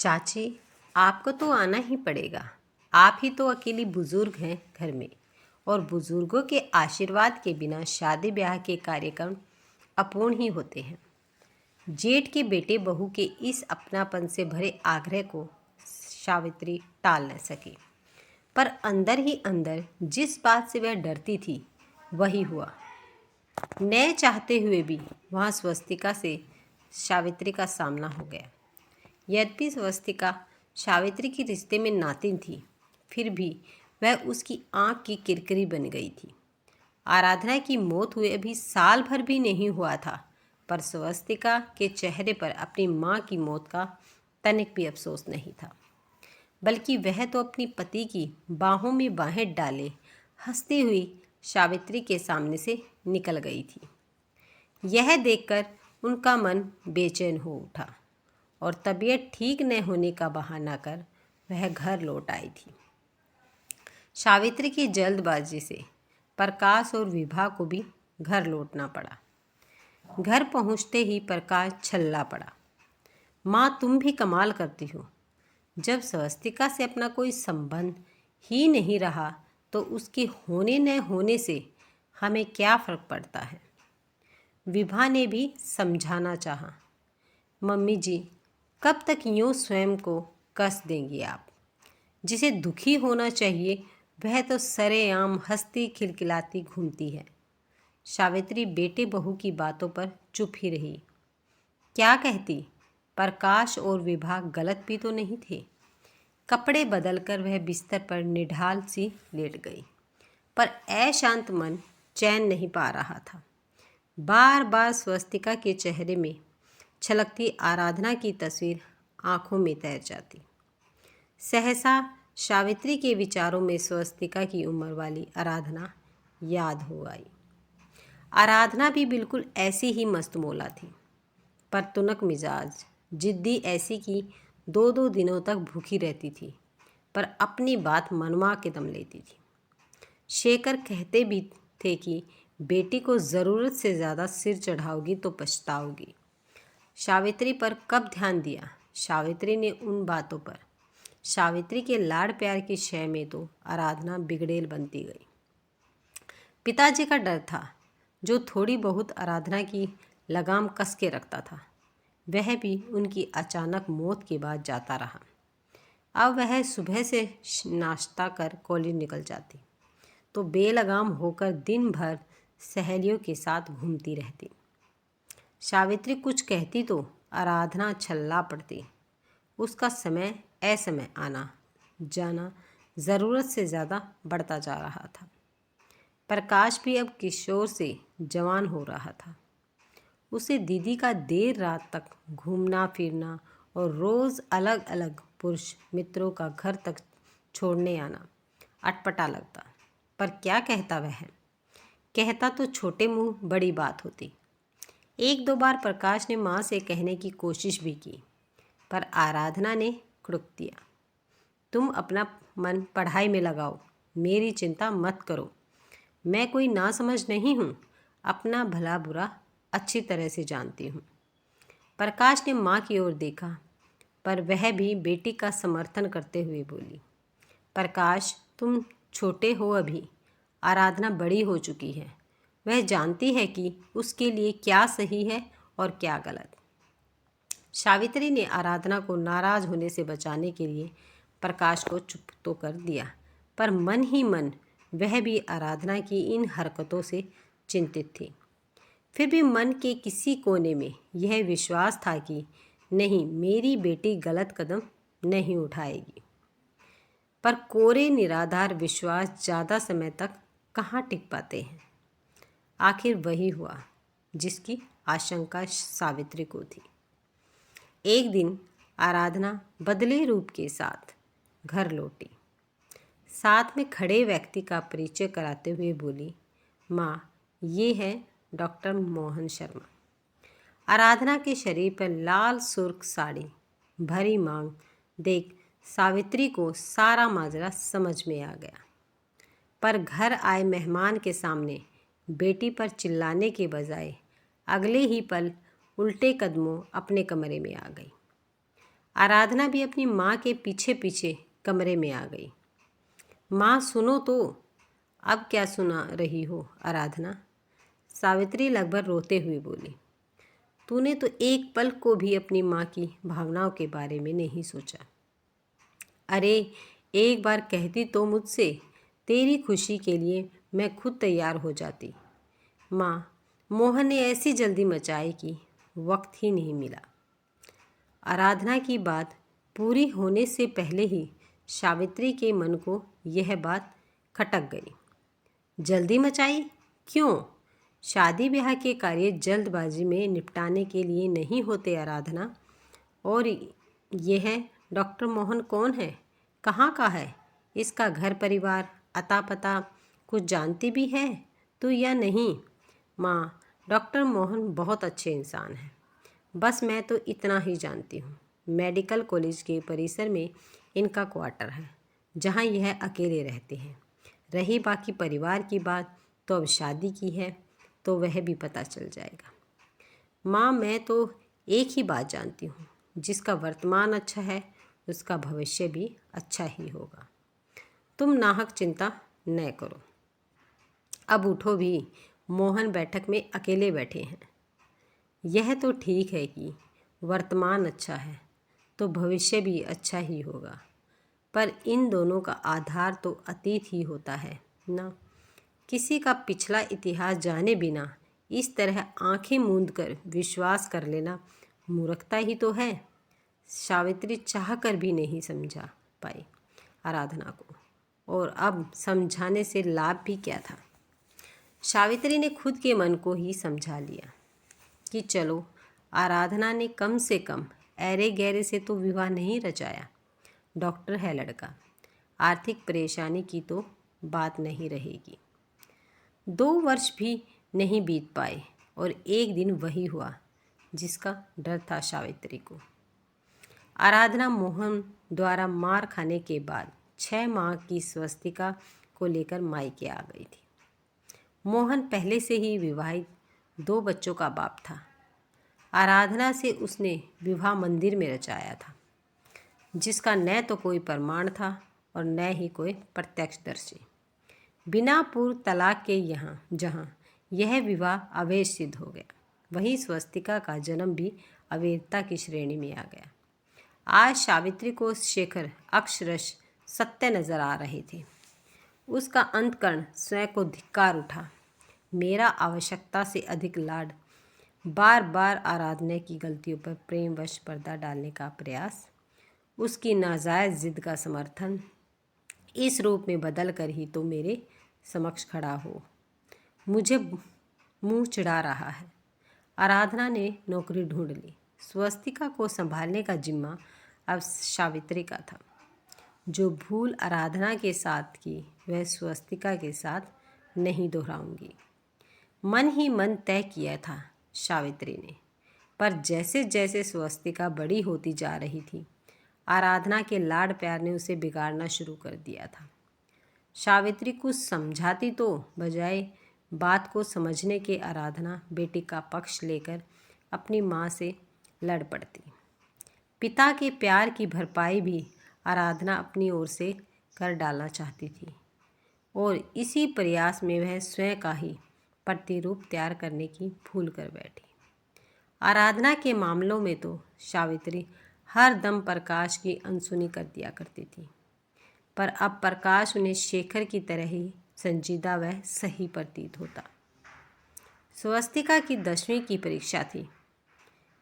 चाची, आपको तो आना ही पड़ेगा। आप ही तो अकेली बुजुर्ग हैं घर में, और बुजुर्गों के आशीर्वाद के बिना शादी ब्याह के कार्यक्रम अपूर्ण ही होते हैं। जेठ के बेटे बहू के इस अपनापन से भरे आग्रह को सावित्री टाल न सकी, पर अंदर ही अंदर जिस बात से वह डरती थी वही हुआ। न चाहते हुए भी वहाँ स्वस्तिका से सावित्री का सामना हो गया। यद्यपि स्वस्तिका सावित्री के रिश्ते में नातिन थी, फिर भी वह उसकी आंख की किरकिरी बन गई थी। आराधना की मौत हुए अभी साल भर भी नहीं हुआ था, पर स्वस्तिका के चेहरे पर अपनी माँ की मौत का तनिक भी अफसोस नहीं था, बल्कि वह तो अपनी पति की बाहों में बाहें डाले हंसती हुई सावित्री के सामने से निकल गई थी। यह देखकर उनका मन बेचैन हो उठा और तबीयत ठीक न होने का बहाना कर वह घर लौट आई थी। सावित्री की जल्दबाजी से प्रकाश और विभा को भी घर लौटना पड़ा। घर पहुंचते ही प्रकाश छल्ला पड़ा। माँ, तुम भी कमाल करती हो। जब स्वस्तिका से अपना कोई संबंध ही नहीं रहा तो उसके होने न होने से हमें क्या फ़र्क पड़ता है। विभा ने भी समझाना चाहा। मम्मी जी, कब तक यूँ स्वयं को कष्ट देंगी आप? जिसे दुखी होना चाहिए वह तो सरेआम हंसती खिलखिलाती घूमती है। सावित्री बेटे बहू की बातों पर चुप ही रही। क्या कहती? प्रकाश और विभा गलत भी तो नहीं थे। कपड़े बदलकर वह बिस्तर पर निढाल सी लेट गई, पर अशांत मन चैन नहीं पा रहा था। बार बार स्वस्तिका के चेहरे में छलकती आराधना की तस्वीर आंखों में तैर जाती। सहसा सावित्री के विचारों में स्वस्तिका की उम्र वाली आराधना याद हो आई। आराधना भी बिल्कुल ऐसी ही मस्तमौला थी, पर तुनक मिजाज, जिद्दी ऐसी कि 2-2 दिनों तक भूखी रहती थी, पर अपनी बात मनवा के दम लेती थी। शेखर कहते भी थे कि बेटी को ज़रूरत से ज़्यादा सिर चढ़ाओगी तो पछताओगी। सावित्री पर कब ध्यान दिया सावित्री ने उन बातों पर। सावित्री के लाड़ प्यार की शय में तो आराधना बिगड़ेल बनती गई। पिताजी का डर था, जो थोड़ी बहुत आराधना की लगाम कस के रखता था, वह भी उनकी अचानक मौत के बाद जाता रहा। अब वह सुबह से नाश्ता कर कॉलेज निकल जाती तो बेलगाम होकर दिन भर सहेलियों के साथ घूमती रहती। सावित्री कुछ कहती तो आराधना छल्ला पड़ती। उसका समय असमय आना जाना ज़रूरत से ज़्यादा बढ़ता जा रहा था। प्रकाश भी अब किशोर से जवान हो रहा था। उसे दीदी का देर रात तक घूमना फिरना और रोज़ अलग अलग पुरुष मित्रों का घर तक छोड़ने आना अटपटा लगता। पर क्या कहता वह? कहता तो छोटे मुंह बड़ी बात होती। 1-2 बार प्रकाश ने माँ से कहने की कोशिश भी की, पर आराधना ने खुड़क दिया। तुम अपना मन पढ़ाई में लगाओ, मेरी चिंता मत करो। मैं कोई नासमझ नहीं हूँ, अपना भला बुरा अच्छी तरह से जानती हूँ। प्रकाश ने माँ की ओर देखा, पर वह भी बेटी का समर्थन करते हुए बोली, प्रकाश, तुम छोटे हो अभी। आराधना बड़ी हो चुकी है, वह जानती है कि उसके लिए क्या सही है और क्या गलत। सावित्री ने आराधना को नाराज होने से बचाने के लिए प्रकाश को चुप तो कर दिया, पर मन ही मन वह भी आराधना की इन हरकतों से चिंतित थी। फिर भी मन के किसी कोने में यह विश्वास था कि नहीं, मेरी बेटी गलत कदम नहीं उठाएगी। पर कोरे निराधार विश्वास ज़्यादा समय तक कहाँ टिक पाते हैं। आखिर वही हुआ जिसकी आशंका सावित्री को थी। एक दिन आराधना बदले रूप के साथ घर लौटी। साथ में खड़े व्यक्ति का परिचय कराते हुए बोली, माँ, ये है डॉक्टर मोहन शर्मा। आराधना के शरीर पर लाल सुर्ख साड़ी, भरी मांग देख सावित्री को सारा माजरा समझ में आ गया। पर घर आए मेहमान के सामने बेटी पर चिल्लाने के बजाय अगले ही पल उल्टे कदमों अपने कमरे में आ गई। आराधना भी अपनी माँ के पीछे पीछे कमरे में आ गई। माँ सुनो तो। अब क्या सुना रही हो आराधना? सावित्री लगभग रोते हुए बोली। तूने तो एक पल को भी अपनी माँ की भावनाओं के बारे में नहीं सोचा। अरे एक बार कहती तो मुझसे, तेरी खुशी के लिए मैं खुद तैयार हो जाती। माँ, मोहन ने ऐसी जल्दी मचाई कि वक्त ही नहीं मिला। आराधना की बात पूरी होने से पहले ही सावित्री के मन को यह बात खटक गई। जल्दी मचाई? क्यों? शादी ब्याह के कार्य जल्दबाजी में निपटाने के लिए नहीं होते आराधना। और यह डॉक्टर मोहन कौन है, कहाँ का है, इसका घर परिवार अता पता कुछ जानती भी है तो या नहीं? माँ, डॉक्टर मोहन बहुत अच्छे इंसान हैं। बस मैं तो इतना ही जानती हूँ। मेडिकल कॉलेज के परिसर में इनका क्वार्टर है, जहाँ यह अकेले रहते हैं। रही बाकी परिवार की बात, तो अब शादी की है तो वह भी पता चल जाएगा। माँ, मैं तो एक ही बात जानती हूँ, जिसका वर्तमान अच्छा है उसका भविष्य भी अच्छा ही होगा। तुम नाहक चिंता न करो। अब उठो भी, मोहन बैठक में अकेले बैठे हैं। यह तो ठीक है कि वर्तमान अच्छा है तो भविष्य भी अच्छा ही होगा, पर इन दोनों का आधार तो अतीत ही होता है ना। किसी का पिछला इतिहास जाने बिना इस तरह आंखें मूंद कर विश्वास कर लेना मूर्खता ही तो है। सावित्री चाह कर भी नहीं समझा पाई आराधना को, और अब समझाने से लाभ भी क्या था। सावित्री ने खुद के मन को ही समझा लिया कि चलो, आराधना ने कम से कम ऐरे गहरे से तो विवाह नहीं रचाया। डॉक्टर है लड़का, आर्थिक परेशानी की तो बात नहीं रहेगी। 2 वर्ष भी नहीं बीत पाए और एक दिन वही हुआ जिसका डर था सावित्री को। आराधना मोहन द्वारा मार खाने के बाद 6 माह की स्वस्तिका को लेकर मायके आ गई थी। मोहन पहले से ही विवाहित 2 बच्चों का बाप था। आराधना से उसने विवाह मंदिर में रचाया था, जिसका न तो कोई प्रमाण था और न ही कोई प्रत्यक्षदर्शी। बिना पूर्व तलाक के जहाँ यह विवाह अवैध सिद्ध हो गया, वहीं स्वस्तिका का जन्म भी अवैधता की श्रेणी में आ गया। आज सावित्री को शेखर अक्षरश सत्य नजर आ रहे थे। उसका अंतकरण स्वयं को धिक्कार उठा। मेरा आवश्यकता से अधिक लाड, बार बार आराधना की गलतियों पर प्रेमवश पर्दा डालने का प्रयास, उसकी नाजायज़ जिद का समर्थन, इस रूप में बदल कर ही तो मेरे समक्ष खड़ा हो मुझे मुंह चिढ़ा रहा है। आराधना ने नौकरी ढूंढ ली। स्वस्तिका को संभालने का जिम्मा अब सावित्री का था। जो भूल आराधना के साथ की वह स्वस्तिका के साथ नहीं दोहराऊंगी। मन ही मन तय किया था सावित्री ने, पर जैसे जैसे स्वस्तिका बड़ी होती जा रही थी, आराधना के लाड प्यार ने उसे बिगाड़ना शुरू कर दिया था। सावित्री कुछ समझाती तो बजाय बात को समझने के आराधना बेटी का पक्ष लेकर अपनी माँ से लड़ पड़ती। पिता के प्यार की भरपाई भी आराधना अपनी ओर से कर डालना चाहती थी, और इसी प्रयास में वह स्वयं का ही प्रतिरूप तैयार करने की भूल कर बैठी। आराधना के मामलों में तो सावित्री हर दम प्रकाश की अनसुनी कर दिया करती थी, पर अब प्रकाश उन्हें शेखर की तरह ही संजीदा व सही प्रतीत होता। स्वस्तिका की 10वीं की परीक्षा थी।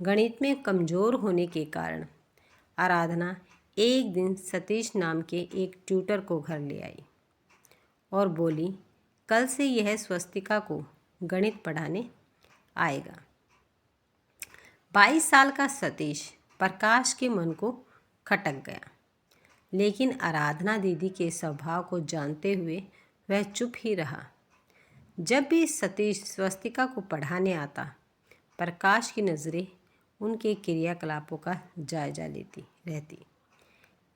गणित में कमज़ोर होने के कारण आराधना एक दिन सतीश नाम के एक ट्यूटर को घर ले आई और बोली, कल से यह स्वस्तिका को गणित पढ़ाने आएगा। 22 साल का सतीश प्रकाश के मन को खटक गया, लेकिन आराधना दीदी के स्वभाव को जानते हुए वह चुप ही रहा। जब भी सतीश स्वस्तिका को पढ़ाने आता, प्रकाश की नज़रें उनके क्रियाकलापों का जायजा लेती रहती।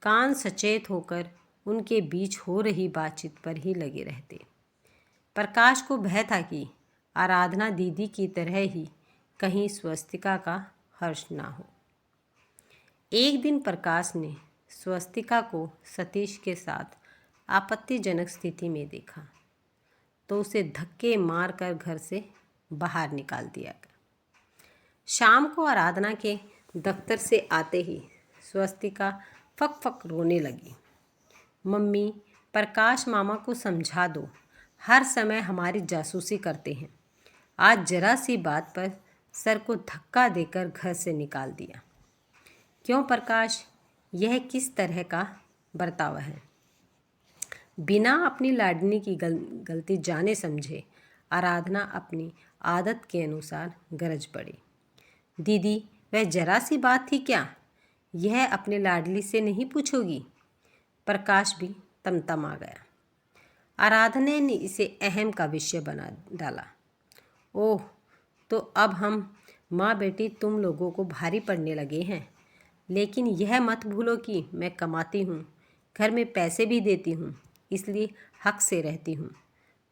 कान सचेत होकर उनके बीच हो रही बातचीत पर ही लगे रहते। प्रकाश को भय था कि आराधना दीदी की तरह ही कहीं स्वस्तिका का हर्ष ना हो। एक दिन प्रकाश ने स्वस्तिका को सतीश के साथ आपत्तिजनक स्थिति में देखा तो उसे धक्के मारकर घर से बाहर निकाल दिया गया। शाम को आराधना के दफ्तर से आते ही स्वस्तिका फक फक रोने लगी। मम्मी, प्रकाश मामा को समझा दो, हर समय हमारी जासूसी करते हैं। आज जरा सी बात पर सर को धक्का देकर घर से निकाल दिया। क्यों प्रकाश, यह किस तरह का बर्ताव है? बिना अपनी लाडली की गलती जाने समझे आराधना अपनी आदत के अनुसार गरज पड़ी। दीदी, वह जरा सी बात थी क्या? यह अपने लाडली से नहीं पूछोगी? प्रकाश भी तमतमा गया। आराधना ने इसे अहम का विषय बना डाला। ओह, तो अब हम माँ बेटी तुम लोगों को भारी पड़ने लगे हैं। लेकिन यह मत भूलो कि मैं कमाती हूँ, घर में पैसे भी देती हूँ, इसलिए हक से रहती हूँ।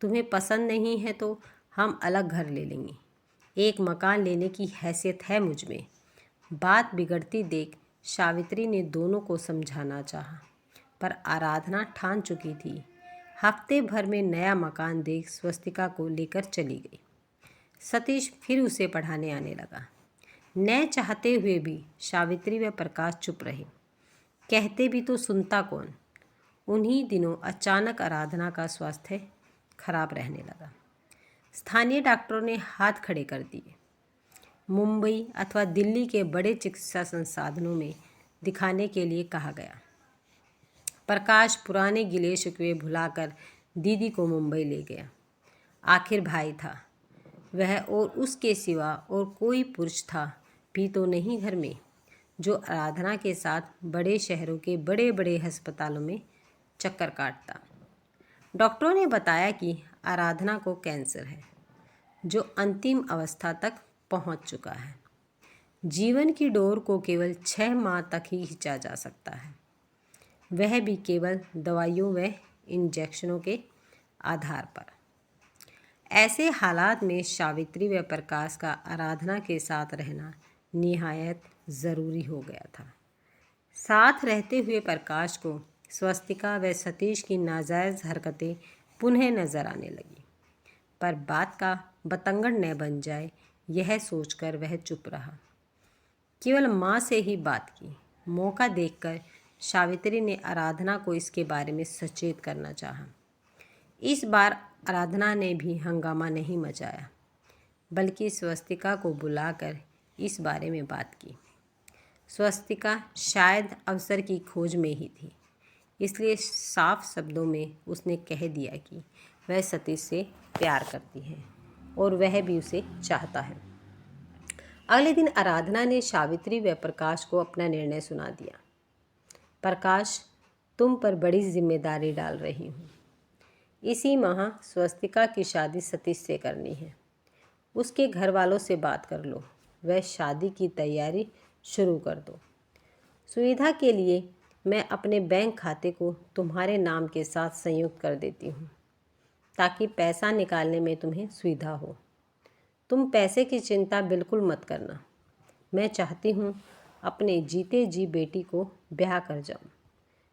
तुम्हें पसंद नहीं है तो हम अलग घर ले लेंगे। एक मकान लेने की हैसियत है मुझ में। बात बिगड़ती देख सावित्री ने दोनों को समझाना चाहा, पर आराधना ठान चुकी थी। हफ्ते भर में नया मकान देख स्वस्तिका को लेकर चली गई। सतीश फिर उसे पढ़ाने आने लगा। न चाहते हुए भी सावित्री व प्रकाश चुप रहे। कहते भी तो सुनता कौन। उन्हीं दिनों अचानक आराधना का स्वास्थ्य खराब रहने लगा। स्थानीय डॉक्टरों ने हाथ खड़े कर दिए। मुंबई अथवा दिल्ली के बड़े चिकित्सा संसाधनों में दिखाने के लिए कहा गया। प्रकाश पुराने गिले शिकवे भुलाकर दीदी को मुंबई ले गया। आखिर भाई था वह, और उसके सिवा और कोई पुरुष था भी तो नहीं घर में जो आराधना के साथ बड़े शहरों के बड़े बड़े अस्पतालों में चक्कर काटता। डॉक्टरों ने बताया कि आराधना को कैंसर है जो अंतिम अवस्था तक पहुंच चुका है। जीवन की डोर को केवल 6 माह तक ही खींचा जा सकता है, वह भी केवल दवाइयों व इंजेक्शनों के आधार पर। ऐसे हालात में सावित्री व प्रकाश का आराधना के साथ रहना निहायत ज़रूरी हो गया था। साथ रहते हुए प्रकाश को स्वस्तिका व सतीश की नाजायज़ हरकतें पुनः नजर आने लगी, पर बात का बतंगड़ न बन जाए यह सोचकर वह चुप रहा। केवल माँ से ही बात की। मौका देखकर सावित्री ने आराधना को इसके बारे में सचेत करना चाहा। इस बार आराधना ने भी हंगामा नहीं मचाया, बल्कि स्वस्तिका को बुलाकर इस बारे में बात की। स्वस्तिका शायद अवसर की खोज में ही थी, इसलिए साफ शब्दों में उसने कह दिया कि वह सतीश से प्यार करती है और वह भी उसे चाहता है। अगले दिन आराधना ने सावित्री व प्रकाश को अपना निर्णय सुना दिया। प्रकाश, तुम पर बड़ी जिम्मेदारी डाल रही हूँ। इसी माह स्वस्तिका की शादी सतीश से करनी है। उसके घर वालों से बात कर लो, वह शादी की तैयारी शुरू कर दो। सुविधा के लिए मैं अपने बैंक खाते को तुम्हारे नाम के साथ संयुक्त कर देती हूँ, ताकि पैसा निकालने में तुम्हें सुविधा हो। तुम पैसे की चिंता बिल्कुल मत करना। मैं चाहती हूँ अपने जीते जी बेटी को ब्याह कर जाऊँ।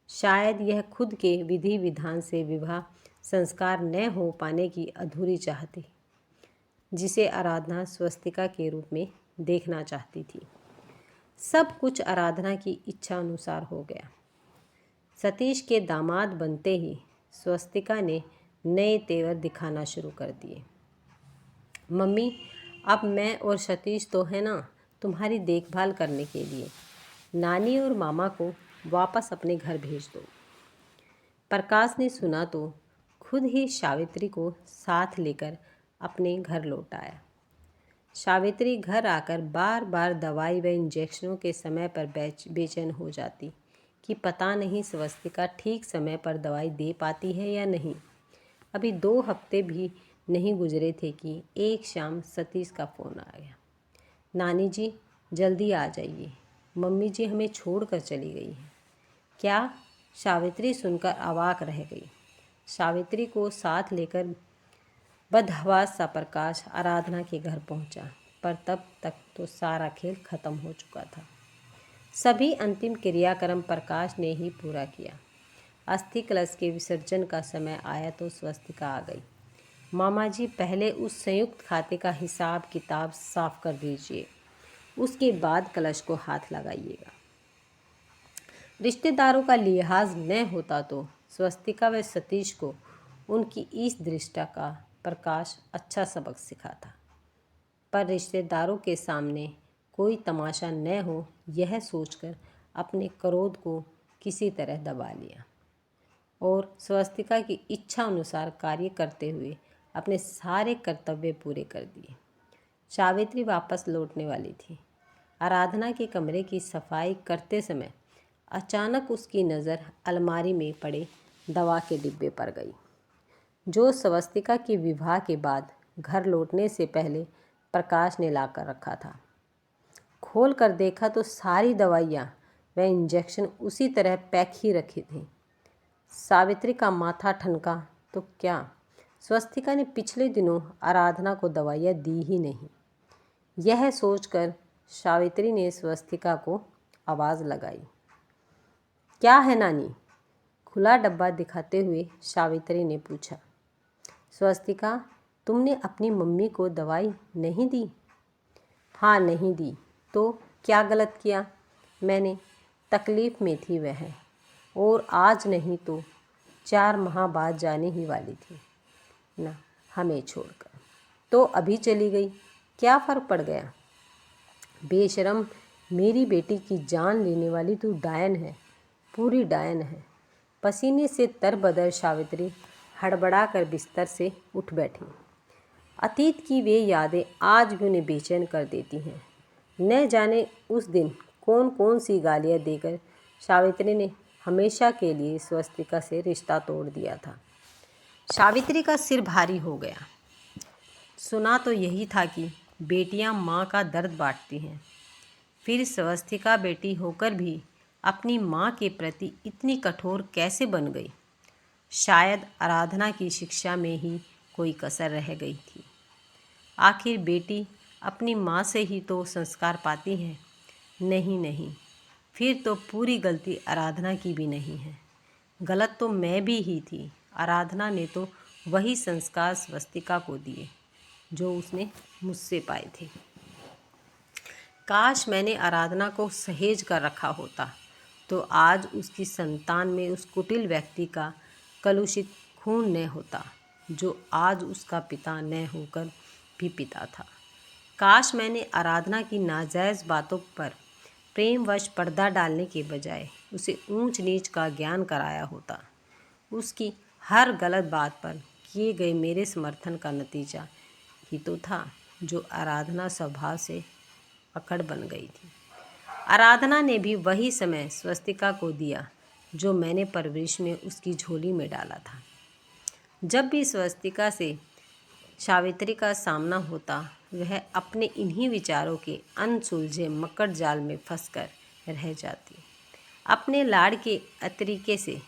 शायद यह खुद के विधि विधान से विवाह संस्कार न हो पाने की अधूरी चाह थी, जिसे आराधना स्वस्तिका के रूप में देखना चाहती थी। सब कुछ आराधना की इच्छा अनुसार हो गया। सतीश के दामाद बनते ही स्वस्तिका ने नए तेवर दिखाना शुरू कर दिए। मम्मी, अब मैं और सतीश तो है ना तुम्हारी देखभाल करने के लिए। नानी और मामा को वापस अपने घर भेज दो। प्रकाश ने सुना तो खुद ही सावित्री को साथ लेकर अपने घर लौट आया। सावित्री घर आकर बार बार दवाई व इंजेक्शनों के समय पर बेचैन हो जाती कि पता नहीं स्वस्तिका ठीक समय पर दवाई दे पाती है या नहीं। अभी 2 हफ्ते भी नहीं गुजरे थे कि एक शाम सतीश का फ़ोन आ गया। नानी जी, जल्दी आ जाइए, मम्मी जी हमें छोड़कर चली गई हैं। क्या? सावित्री सुनकर अवाक रह गई। सावित्री को साथ लेकर बदहवास सा प्रकाश आराधना के घर पहुंचा, पर तब तक तो सारा खेल खत्म हो चुका था। सभी अंतिम क्रियाक्रम प्रकाश ने ही पूरा किया। अस्थि कलश के विसर्जन का समय आया तो स्वस्तिका आ गई। मामा जी, पहले उस संयुक्त खाते का हिसाब किताब साफ कर दीजिए, उसके बाद कलश को हाथ लगाइएगा। रिश्तेदारों का लिहाज न होता तो स्वस्तिका व सतीश को उनकी इस दृष्टि का प्रकाश अच्छा सबक सिखाता, पर रिश्तेदारों के सामने कोई तमाशा न हो, यह सोचकर अपने क्रोध को किसी तरह दबा लिया और स्वस्तिका की इच्छा अनुसार कार्य करते हुए अपने सारे कर्तव्य पूरे कर दिए। सावित्री वापस लौटने वाली थी। आराधना के कमरे की सफाई करते समय अचानक उसकी नज़र अलमारी में पड़े दवा के डिब्बे पर गई, जो स्वस्तिका के विवाह के बाद घर लौटने से पहले प्रकाश ने लाकर रखा था। खोल कर देखा तो सारी दवाइयाँ व इंजेक्शन उसी तरह पैक ही रखे थे। सावित्री का माथा ठनका तो क्या, स्वस्तिका ने पिछले दिनों आराधना को दवाइयाँ दी ही नहीं। यह सोचकर सावित्री ने स्वस्तिका को आवाज़ लगाई, क्या है नानी? खुला डब्बा दिखाते हुए सावित्री ने पूछा। स्वस्तिका, तुमने अपनी मम्मी को दवाई नहीं दी? हाँ, नहीं दी। तो क्या गलत किया? मैंने तकलीफ़ में थी वह, और आज नहीं तो 4 माह बाद जाने ही वाली थी ना, हमें छोड़कर। तो अभी चली गई, क्या फ़र्क पड़ गया? बेशरम, मेरी बेटी की जान लेने वाली तू डायन है, पूरी डायन है। पसीने से तरबदर सावित्री हड़बड़ा कर बिस्तर से उठ बैठी। अतीत की वे यादें आज भी उन्हें बेचैन कर देती हैं। न जाने उस दिन कौन कौन सी गालियाँ देकर सावित्री ने हमेशा के लिए स्वस्तिका से रिश्ता तोड़ दिया था। सावित्री का सिर भारी हो गया। सुना तो यही था कि बेटियां माँ का दर्द बांटती हैं, फिर स्वस्तिका बेटी होकर भी अपनी माँ के प्रति इतनी कठोर कैसे बन गई? शायद आराधना की शिक्षा में ही कोई कसर रह गई थी। आखिर बेटी अपनी माँ से ही तो संस्कार पाती है। नहीं नहीं, फिर तो पूरी गलती आराधना की भी नहीं है, गलत तो मैं भी ही थी। आराधना ने तो वही संस्कार स्वस्तिका को दिए जो उसने मुझसे पाए थे। काश मैंने आराधना को सहेज कर रखा होता तो आज उसकी संतान में उस कुटिल व्यक्ति का कलुषित खून न होता, जो आज उसका पिता न होकर भी पिता था। काश मैंने आराधना की नाजायज़ बातों पर प्रेमवश पर्दा डालने के बजाय उसे ऊंच नीच का ज्ञान कराया होता। उसकी हर गलत बात पर किए गए मेरे समर्थन का नतीजा ही तो था जो आराधना स्वभाव से अकड़ बन गई थी। आराधना ने भी वही समय स्वस्तिका को दिया जो मैंने परवरिश में उसकी झोली में डाला था। जब भी स्वस्तिका से सावित्री का सामना होता, वह अपने इन्हीं विचारों के अनसुलझे मकड़ जाल में फंसकर रह जाती। अपने लाड़ के तरीके से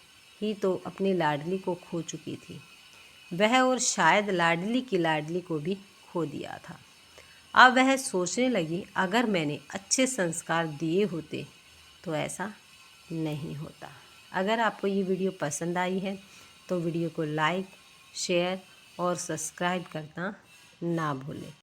ही तो अपनी लाडली को खो चुकी थी वह, और शायद लाडली की लाडली को भी खो दिया था। अब वह सोचने लगी, अगर मैंने अच्छे संस्कार दिए होते तो ऐसा नहीं होता। अगर आपको ये वीडियो पसंद आई है तो वीडियो को लाइक, शेयर और सब्सक्राइब करना ना भूलें।